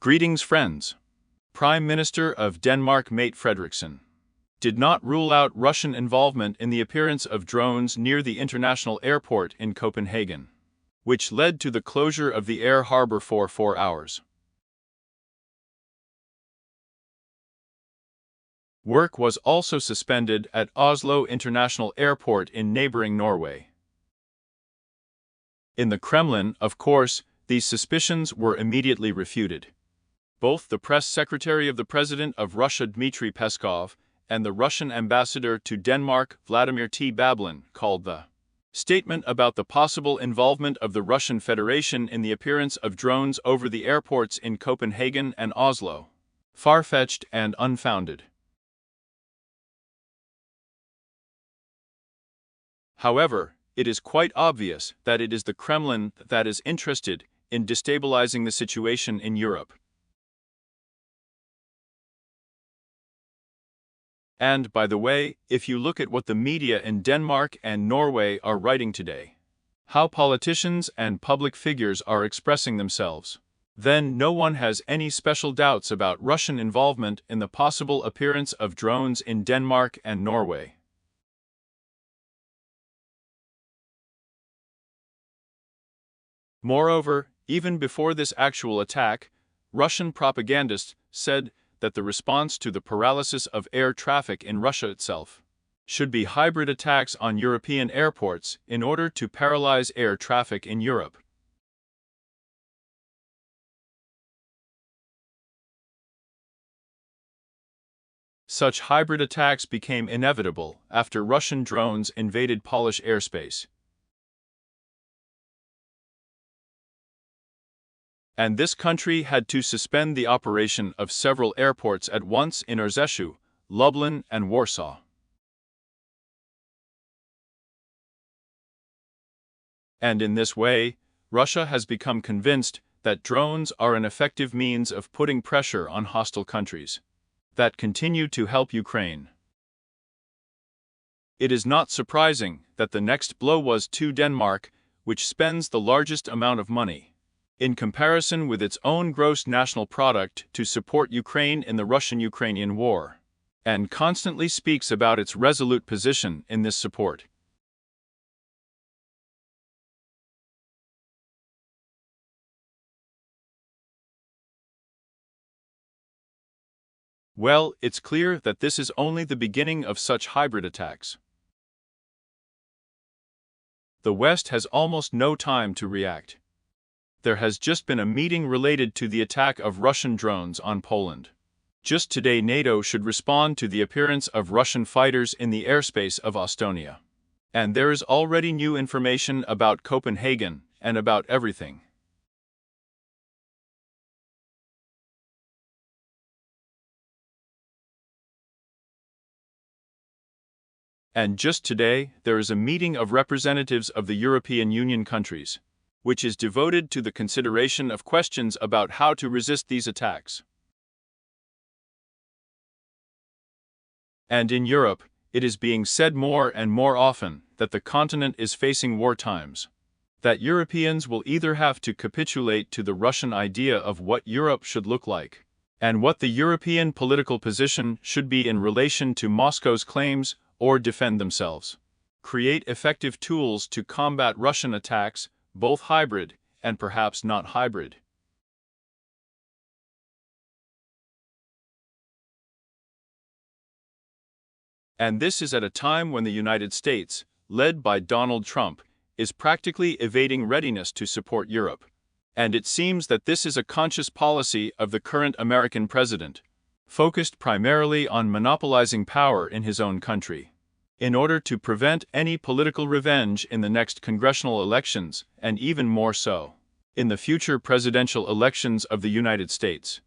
Greetings, friends. Prime Minister of Denmark Mette Frederiksen did not rule out Russian involvement in the appearance of drones near the international airport in Copenhagen, which led to the closure of the air harbor for 4 hours. Work was also suspended at Oslo International Airport in neighboring Norway. In the Kremlin, of course, these suspicions were immediately refuted. Both the press secretary of the President of Russia Dmitry Peskov and the Russian ambassador to Denmark Vladimir T. Bablin called the statement about the possible involvement of the Russian Federation in the appearance of drones over the airports in Copenhagen and Oslo far-fetched and unfounded. However, it is quite obvious that it is the Kremlin that is interested in destabilizing the situation in Europe. And, by the way, if you look at what the media in Denmark and Norway are writing today, how politicians and public figures are expressing themselves, then no one has any special doubts about Russian involvement in the possible appearance of drones in Denmark and Norway. Moreover, even before this actual attack, Russian propagandists said that the response to the paralysis of air traffic in Russia itself should be hybrid attacks on European airports in order to paralyze air traffic in Europe. Such hybrid attacks became inevitable after Russian drones invaded Polish airspace. And this country had to suspend the operation of several airports at once in Rzeszów, Lublin, and Warsaw. And in this way, Russia has become convinced that drones are an effective means of putting pressure on hostile countries that continue to help Ukraine. It is not surprising that the next blow was to Denmark, which spends the largest amount of money in comparison with its own gross national product to support Ukraine in the Russian-Ukrainian war, and constantly speaks about its resolute position in this support. Well, it's clear that this is only the beginning of such hybrid attacks. The West has almost no time to react. There has just been a meeting related to the attack of Russian drones on Poland. Just today, NATO should respond to the appearance of Russian fighters in the airspace of Estonia. And there is already new information about Copenhagen and about everything. And just today, there is a meeting of representatives of the European Union countries, which is devoted to the consideration of questions about how to resist these attacks. And in Europe, it is being said more and more often that the continent is facing war times, that Europeans will either have to capitulate to the Russian idea of what Europe should look like, and what the European political position should be in relation to Moscow's claims, or defend themselves, create effective tools to combat Russian attacks, both hybrid and perhaps not hybrid. And this is at a time when the United States, led by Donald Trump, is practically evading readiness to support Europe. And it seems that this is a conscious policy of the current American president, focused primarily on monopolizing power in his own country, in order to prevent any political revenge in the next congressional elections, and even more so, in the future presidential elections of the United States.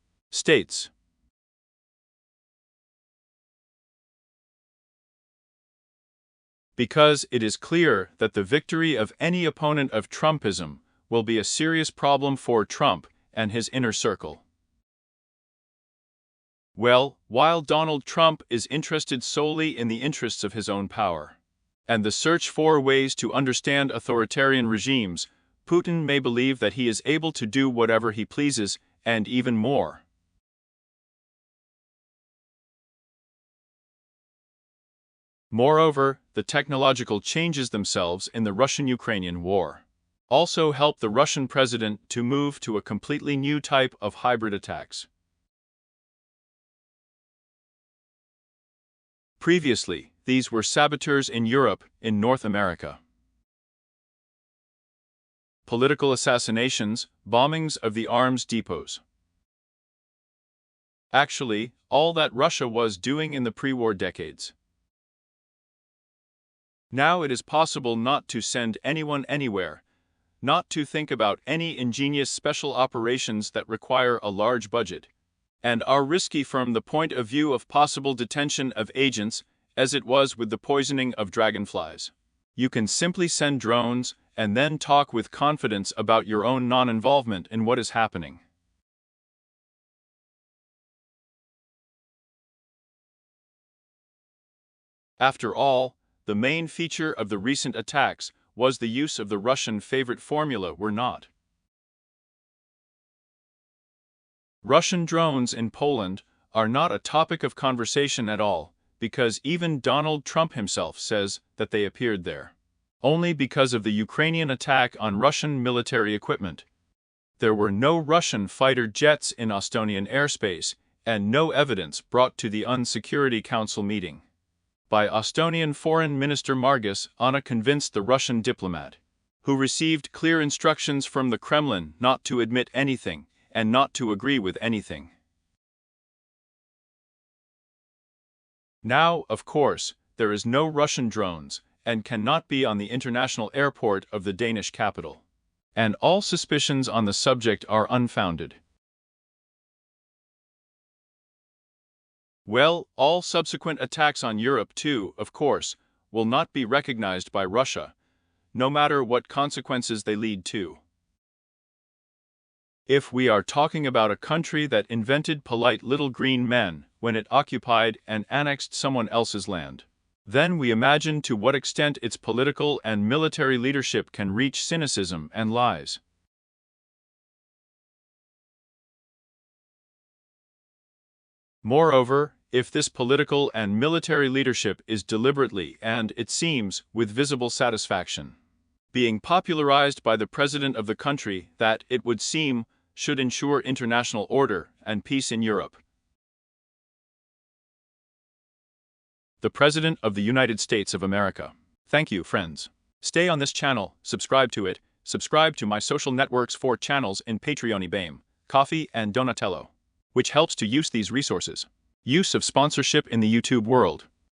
Because it is clear that the victory of any opponent of Trumpism will be a serious problem for Trump and his inner circle. Well, while Donald Trump is interested solely in the interests of his own power and the search for ways to understand authoritarian regimes, Putin may believe that he is able to do whatever he pleases and even more. Moreover, the technological changes themselves in the Russian-Ukrainian war also help the Russian president to move to a completely new type of hybrid attacks. Previously, these were saboteurs in Europe, in North America. Political assassinations, bombings of the arms depots. Actually, all that Russia was doing in the pre-war decades. Now it is possible not to send anyone anywhere, not to think about any ingenious special operations that require a large budget, and are risky from the point of view of possible detention of agents, as it was with the poisoning of dragonflies. You can simply send drones and then talk with confidence about your own non-involvement in what is happening. After all, the main feature of the recent attacks was the use of the Russian favorite formula, were not. Russian drones in Poland are not a topic of conversation at all, because even Donald Trump himself says that they appeared there only because of the Ukrainian attack on Russian military equipment. There were no Russian fighter jets in Estonian airspace, and no evidence brought to the UN Security Council meeting by Estonian Foreign Minister Margus, Anna convinced the Russian diplomat, who received clear instructions from the Kremlin not to admit anything and not to agree with anything. Now, of course, there is no Russian drones and cannot be on the international airport of the Danish capital, and all suspicions on the subject are unfounded. Well, all subsequent attacks on Europe too, of course, will not be recognized by Russia, no matter what consequences they lead to. If we are talking about a country that invented polite little green men when it occupied and annexed someone else's land, then we imagine to what extent its political and military leadership can reach cynicism and lies. Moreover, if this political and military leadership is deliberately and, it seems, with visible satisfaction, being popularized by the president of the country that, it would seem, should ensure international order and peace in Europe. The President of the United States of America. Thank you, friends. Stay on this channel, subscribe to it, subscribe to my social networks for channels in Patreon, BAME, Coffee and Donatello, which helps to use these resources. Use of sponsorship in the YouTube world.